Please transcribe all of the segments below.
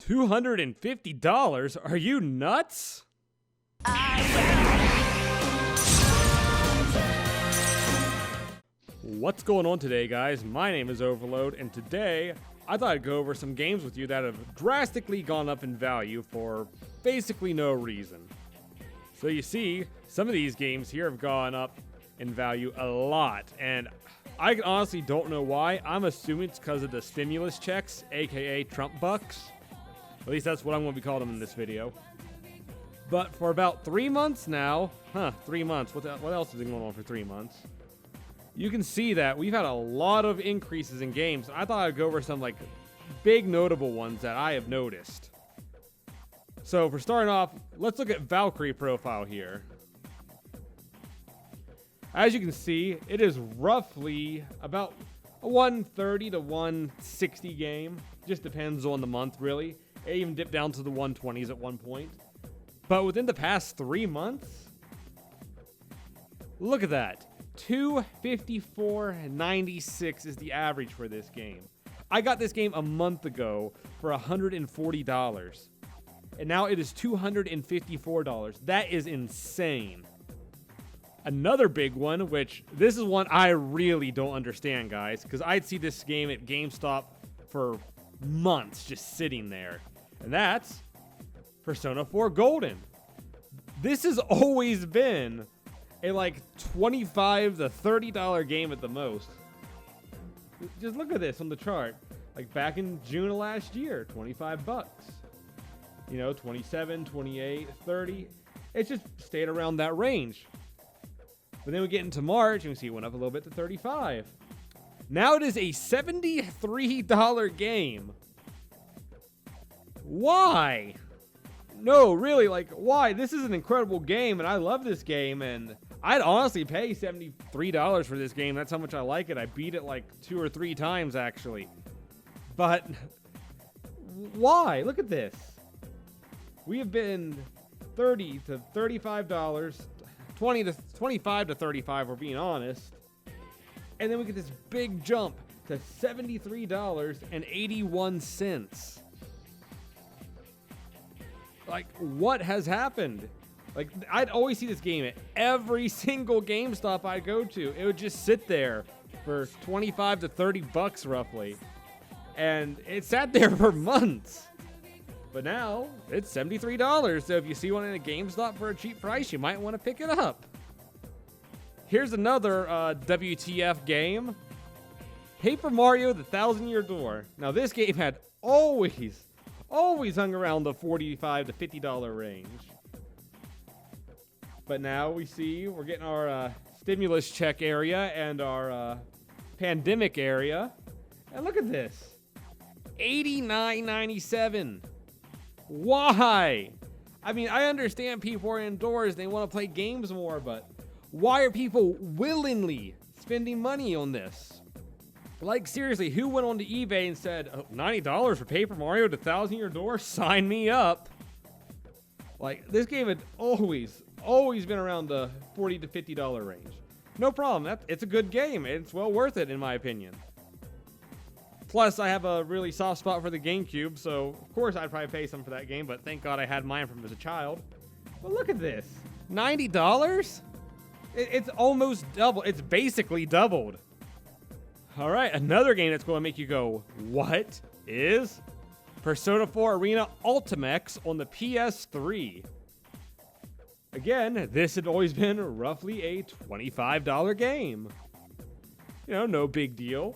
$250? Are you nuts? What's going on today, guys? My name is Overload, and today I thought I'd go over some games with you that have drastically gone up in value for basically no reason. So you see, some of these games here have gone up in value a lot, and I honestly don't know why. I'm assuming it's because of the stimulus checks, aka Trump bucks. At least that's what I'm going to be calling them in this video. But for about 3 months now, 3 months, what else has been going on for 3 months? You can see that we've had a lot of increases in games. I thought I'd go over some like big notable ones that I have noticed. So for starting off, let's look at Valkyrie profile here. As you can see, it is roughly about a 130 to 160 game. Just depends on the month, really. It even dipped down to the 120s at one point. But within the past 3 months, look at that. 254.96 is the average for this game. I got this game a month ago for $140. And now it is $254. That is insane. Another big one, which this is one I really don't understand, guys, because I'd see this game at GameStop for months just sitting there. And that's Persona 4 Golden. This has always been a like $25 to $30 game at the most. Just look at this on the chart. Like back in June of last year, 25 bucks. You know, 27, 28, 30. It's just stayed around that range. But then we get into March and we see it went up a little bit to 35. Now it is a $73 game. Why? No, really, like, why? This is an incredible game, and I love this game, and I'd honestly pay $73 for this game. That's how much I like it. I beat it like 2 or 3 times, actually. But why? Look at this. We have been $30 to $35, 20 to 25 to 35, we're being honest. And then we get this big jump to $73.81. Like, what has happened? Like, I'd always see this game at every single GameStop I go to. It would just sit there for 25 to 30 bucks roughly. And it sat there for months. But now, it's $73. So if you see one in a GameStop for a cheap price, you might want to pick it up. Here's another WTF game. Paper Mario: The Thousand-Year Door. Now, this game had always hung around the $45 to $50 range. But now we see we're getting our stimulus check area and our pandemic area. And look at this. $89.97. Why? I mean, I understand people are indoors, they want to play games more, but why are people willingly spending money on this? Like, seriously, who went on to eBay and said, oh, $90 for Paper Mario: The Thousand-Year Door? Sign me up. Like, this game had always been around the $40 to $50 range. No problem. It's a good game. It's well worth it, in my opinion. Plus, I have a really soft spot for the GameCube, so of course I'd probably pay some for that game, but thank God I had mine from as a child. But look at this. $90? It's almost double. It's basically doubled. All right, another game that's going to make you go, what is Persona 4 Arena Ultimax on the PS3? Again, this had always been roughly a $25 game. You know, no big deal.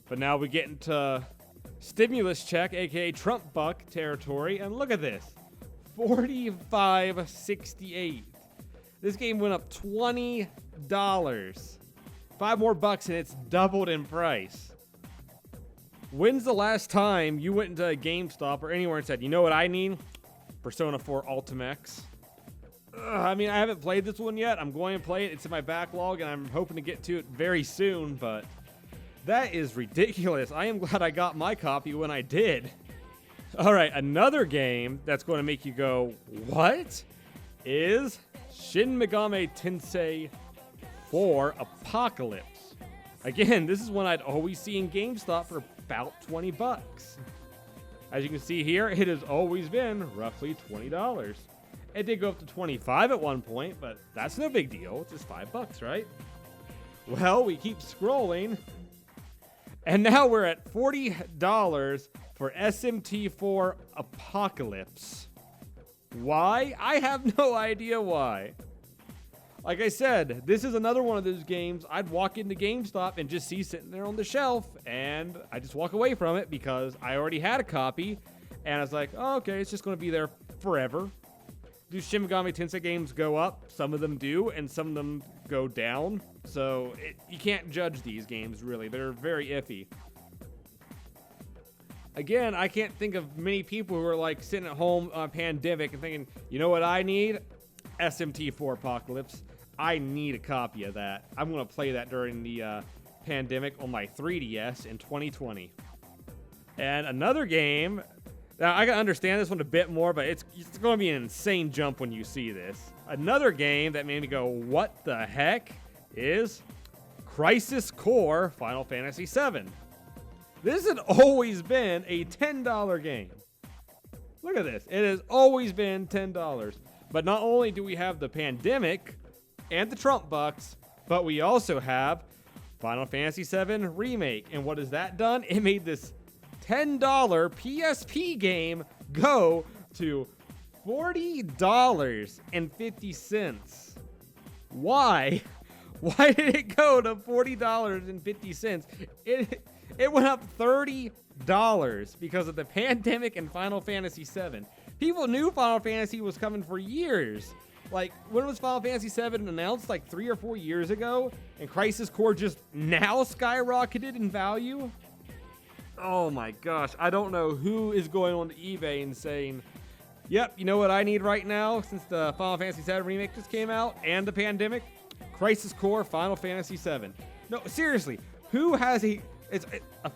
But now we get into stimulus check, aka Trump buck territory, and look at this. $45.68. This game went up $20. 5 more bucks and it's doubled in price. When's the last time you went into a GameStop or anywhere and said, you know what I need? Persona 4 Ultimax. I mean, I haven't played this one yet. I'm going to play it. It's in my backlog and I'm hoping to get to it very soon, but that is ridiculous. I am glad I got my copy when I did. All right, another game that's going to make you go, what? Is Shin Megami Tensei 4 Apocalypse. Again, this is one I'd always see in GameStop for about 20 bucks. As you can see here, it has always been roughly $20. It did go up to 25 at one point, but that's no big deal. It's just $5, right? Well, we keep scrolling, and now we're at $40 for SMT Apocalypse. Why? I have no idea why. Like I said, this is another one of those games I'd walk into GameStop and just see sitting there on the shelf, and I just walk away from it because I already had a copy, and I was like, oh, okay, it's just going to be there forever. Do Shin Megami Tensei games go up? Some of them do, and some of them go down. So you can't judge these games, really. They're very iffy. Again, I can't think of many people who are like sitting at home on a pandemic and thinking, you know what I need? SMT Apocalypse. I need a copy of that. I'm going to play that during the pandemic on my 3DS in 2020. And another game, now I got to understand this one a bit more, but it's going to be an insane jump when you see this. Another game that made me go, what the heck, is Crisis Core Final Fantasy VII. This had always been a $10 game. Look at this. It has always been $10. But not only do we have the pandemic and the Trump bucks, but we also have Final Fantasy VII Remake. And what has that done? It made this $10 PSP game go to $40.50. Why? Why did it go to $40.50? It went up $30 because of the pandemic and Final Fantasy VII. People knew Final Fantasy was coming for years. Like, when was Final Fantasy VII announced? Like 3 or 4 years ago? And Crisis Core just now skyrocketed in value? Oh my gosh, I don't know who is going on to eBay and saying, yep, you know what I need right now since the Final Fantasy VII Remake just came out and the pandemic? Crisis Core Final Fantasy VII. No, seriously, who has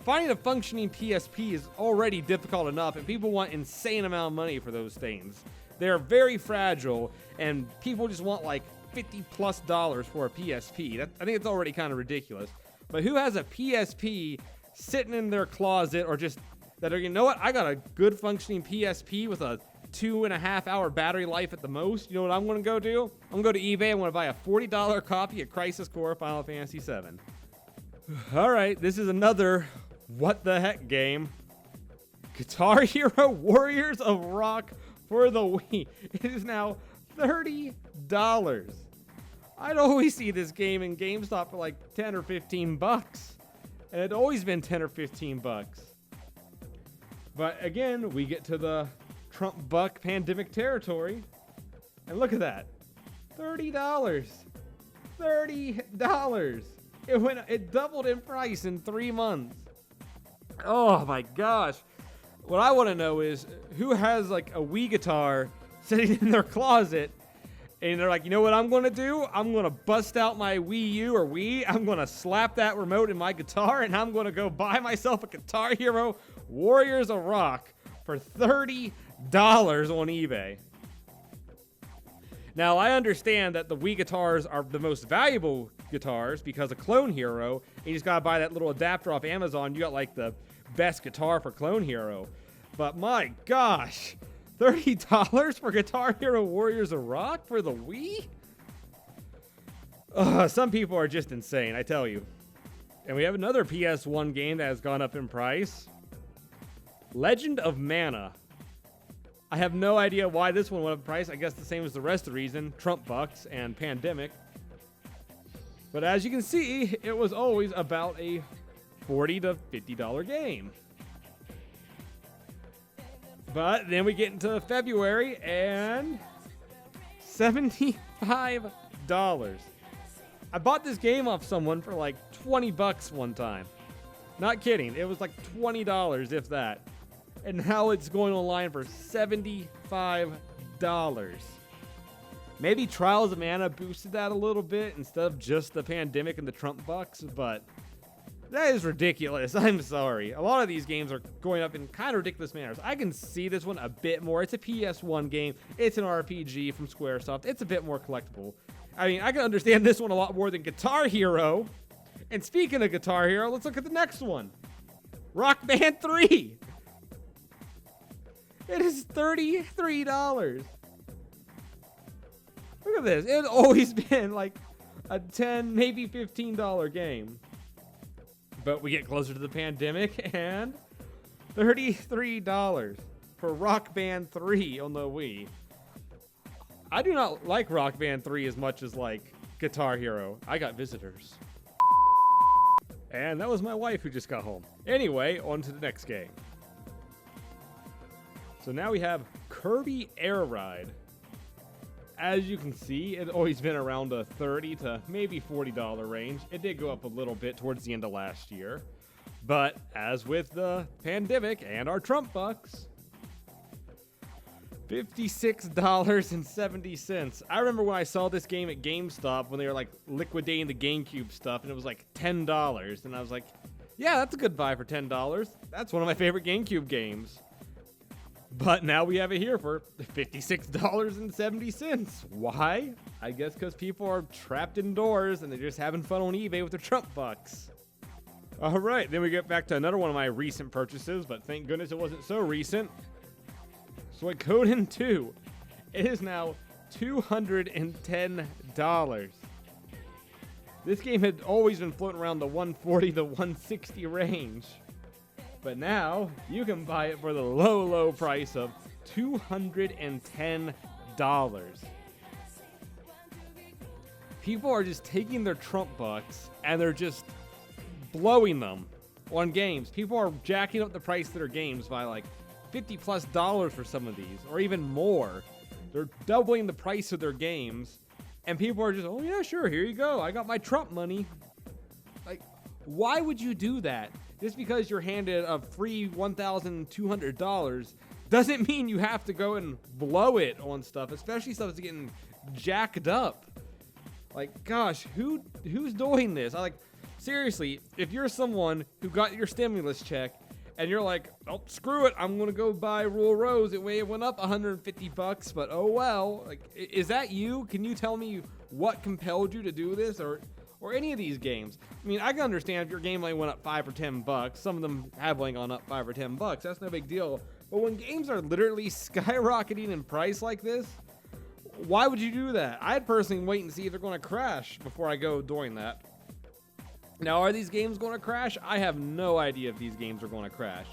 finding a functioning PSP is already difficult enough, and people want insane amount of money for those things. They're very fragile, and people just want like $50+ for a PSP. I think it's already kind of ridiculous. But who has a PSP sitting in their closet, or just that are, you know what, I got a good functioning PSP with a 2.5 hour battery life at the most. You know what I'm going to go do? I'm going to go to eBay. I'm going to buy a $40 copy of Crisis Core Final Fantasy VII. All right, this is another what the heck game. Guitar Hero Warriors of Rock for the Wii. It is now $30. I'd always see this game in GameStop for like 10 or 15 bucks. And it'd always been 10 or 15 bucks. But again, we get to the Trump buck pandemic territory. And look at that. $30. $30. It doubled in price in 3 months. Oh my gosh. What I want to know is who has like a Wii guitar sitting in their closet and they're like, you know what I'm going to do? I'm going to bust out my Wii U or Wii. I'm going to slap that remote in my guitar and I'm going to go buy myself a Guitar Hero Warriors of Rock for $30 on eBay. Now, I understand that the Wii guitars are the most valuable guitars because of Clone Hero, and you just gotta buy that little adapter off Amazon. You got like the best guitar for Clone Hero. But my gosh, $30 for Guitar Hero Warriors of Rock for the Wii? Some people are just insane, I tell you. And we have another PS1 game that has gone up in price. Legend of Mana. I have no idea why this one went up in price. I guess the same as the rest of the reason, Trump bucks and pandemic. But as you can see, it was always about a $40 to $50 game. But then we get into February and $75. I bought this game off someone for like 20 bucks one time. Not kidding. It was like $20, if that. And now it's going online for $75. Maybe Trials of Mana boosted that a little bit instead of just the pandemic and the Trump bucks, but that is ridiculous. I'm sorry. A lot of these games are going up in kind of ridiculous manners. I can see this one a bit more. It's a PS1 game. It's an RPG from Squaresoft. It's a bit more collectible. I mean, I can understand this one a lot more than Guitar Hero. And speaking of Guitar Hero, let's look at the next one. Rock Band 3. It is $33. Look at this. It's always been like a $10, maybe $15 game. But we get closer to the pandemic and $33 for Rock Band 3 on the Wii. I do not like Rock Band 3 as much as like Guitar Hero. I got visitors. And that was my wife who just got home. Anyway, on to the next game. So now we have Kirby Air Ride. As you can see, it's always been around a $30 to maybe $40 range. It did go up a little bit towards the end of last year. But as with the pandemic and our Trump bucks, $56.70. I remember when I saw this game at GameStop when they were like liquidating the GameCube stuff and it was like $10. And I was like, yeah, that's a good buy for $10. That's one of my favorite GameCube games. But now we have it here for $56.70. Why? I guess because people are trapped indoors and they're just having fun on eBay with their Trump bucks. All right, then we get back to another one of my recent purchases, but thank goodness it wasn't so recent. Suikoden 2. It is now $210. This game had always been floating around the $140 to $160 range. But now you can buy it for the low, low price of $210. People are just taking their Trump bucks and they're just blowing them on games. People are jacking up the price of their games by like $50+ for some of these, or even more. They're doubling the price of their games, and people are just, oh yeah, sure, here you go. I got my Trump money. Like, why would you do that? Just because you're handed a free $1,200 doesn't mean you have to go and blow it on stuff, especially stuff that's getting jacked up. Like, gosh, who's doing this? Seriously, if you're someone who got your stimulus check and you're like, oh, screw it, I'm gonna go buy Rule Rose. It went up $150, but oh well. Like, is that you? Can you tell me what compelled you to do this, or any of these games? I mean, I can understand if your game only went up $5 or $10. Some of them have only gone up $5 or $10. That's no big deal. But when games are literally skyrocketing in price like this, why would you do that? I'd personally wait and see if they're going to crash before I go doing that. Now, are these games going to crash? I have no idea if these games are going to crash.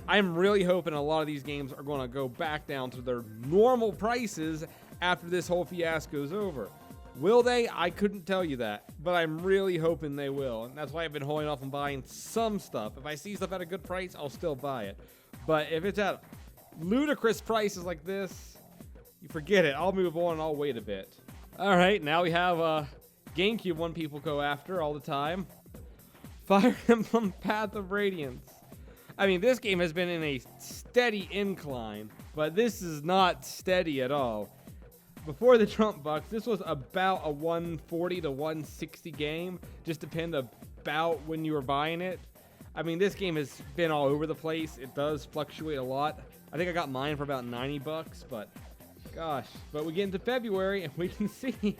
I'm really hoping a lot of these games are going to go back down to their normal prices after this whole fiasco is over. Will they? I couldn't tell you that, but I'm really hoping they will, and that's why I've been holding off on buying some stuff. If I see stuff at a good price, I'll still buy it. But if it's at ludicrous prices like this, you forget it. I'll move on and I'll wait a bit. All right, now we have GameCube one people go after all the time. Fire Emblem Path of Radiance. I mean, this game has been in a steady incline, but this is not steady at all. Before the Trump bucks, this was about a $140 to $160 game. Just depend about when you were buying it. I mean, this game has been all over the place. It does fluctuate a lot. I think I got mine for about $90, but gosh. But we get into February and we can see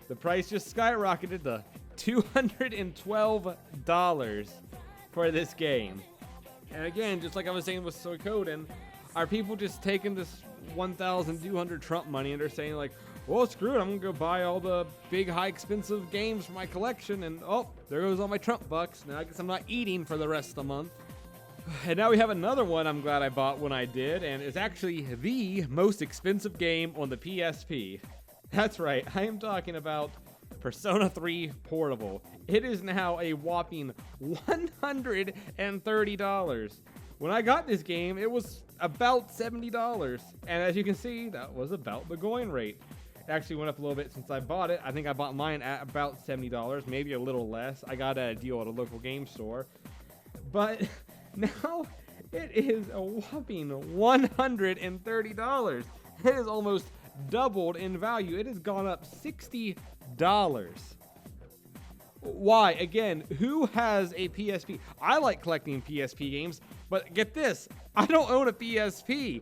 the price just skyrocketed to $212 for this game. And again, just like I was saying with Suikoden, are people just taking this 1,200 Trump money and they're saying like, well, screw it, I'm gonna go buy all the big, high, expensive games for my collection, and oh, there goes all my Trump bucks. Now I guess I'm not eating for the rest of the month. And now we have another one I'm glad I bought when I did, and it's actually the most expensive game on the PSP. That's right, I am talking about Persona 3 Portable. It is now a whopping $130. When I got this game, it was about $70. And as you can see, that was about the going rate. It actually went up a little bit since I bought it. I think I bought mine at about $70, maybe a little less. I got a deal at a local game store. But now it is a whopping $130. It is almost doubled in value. It has gone up $60. Why? Again, who has a PSP? I like collecting PSP games, but get this, I don't own a PSP.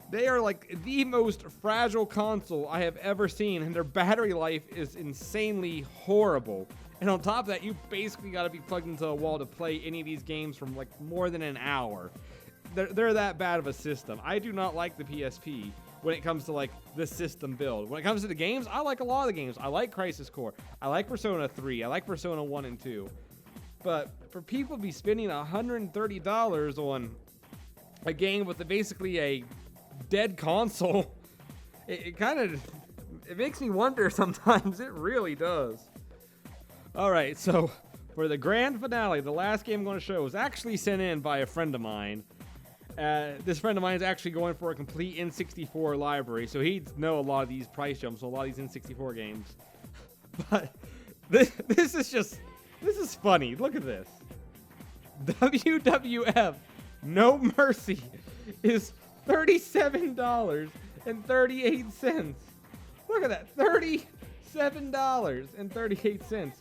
They are like the most fragile console I have ever seen, and their battery life is insanely horrible. And on top of that, you basically got to be plugged into a wall to play any of these games from like more than an hour. they're that bad of a system. I do not like the PSP when it comes to like the system build. When it comes to the games, I like a lot of the games. I like Crisis Core. I like Persona 3. I like Persona 1 and 2. But for people to be spending $130 on a game with basically a dead console, it kind of makes me wonder sometimes. It really does. All right, so for the grand finale, the last game I'm going to show was actually sent in by a friend of mine. This friend of mine is actually going for a complete N64 library, so he'd know a lot of these price jumps, so a lot of these N64 games. But this is funny. Look at this. WWF No Mercy is $37.38. Look at that. $37.38.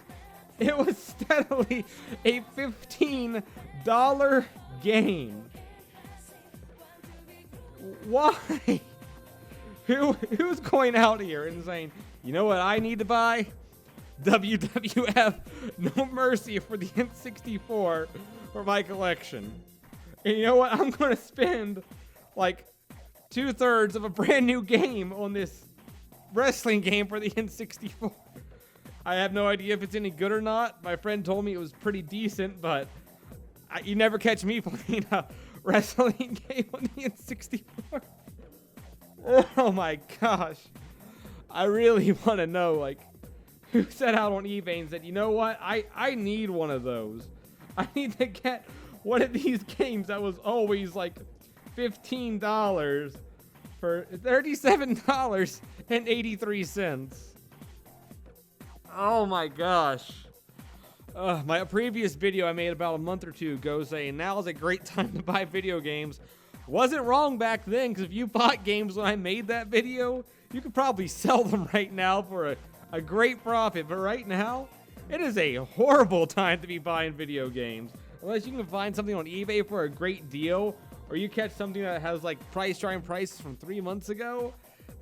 It was steadily a $15 game. Why? Who's going out here and saying, you know what I need to buy? WWF No Mercy for the N64 for my collection. And you know what? I'm going to spend like 2/3 of a brand new game on this wrestling game for the N64. I have no idea if it's any good or not. My friend told me it was pretty decent, but you never catch me playing a wrestling game on the N64. Oh my gosh. I really want to know, like, who set out on eBay and said, you know what? I need one of those. I need to get one of these games that was always like $15 for $37.83. Oh my gosh. My previous video I made about a month or two ago saying now is a great time to buy video games. Wasn't wrong back then, because if you bought games when I made that video, you could probably sell them right now for a great profit. But right now, it is a horrible time to be buying video games. Unless you can find something on eBay for a great deal, or you catch something that has like trying prices from 3 months ago,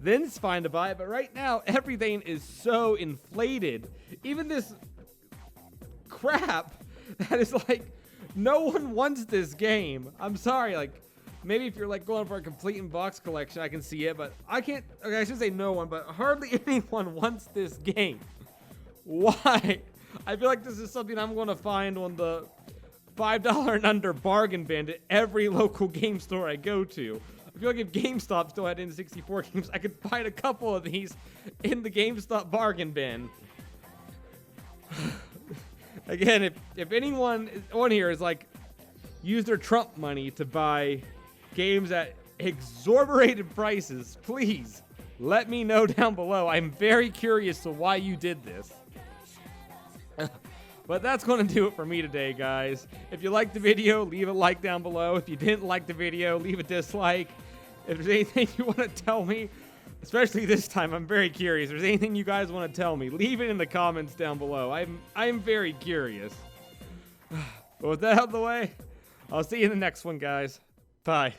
then it's fine to buy it. But right now, everything is so inflated. Even this crap that is like, no one wants this game. I'm sorry, like, maybe if you're like going for a complete in box collection, I can see it, but I can't. Okay, I should say no one, but hardly anyone wants this game. Why? I feel like this is something I'm going to find on the $5 and under bargain bin at every local game store I go to. I feel like if GameStop still had N64 games, I could find a couple of these in the GameStop bargain bin. Again, if anyone on here is like, use their Trump money to buy games at exorbitant prices, please let me know down below. I'm very curious to why you did this. But that's going to do it for me today, guys. If you liked the video, leave a like down below. If you didn't like the video, leave a dislike. If there's anything you want to tell me, especially this time, I'm very curious. If there's anything you guys want to tell me, leave it in the comments down below. I'm very curious. But with that out of the way, I'll see you in the next one, guys. Bye.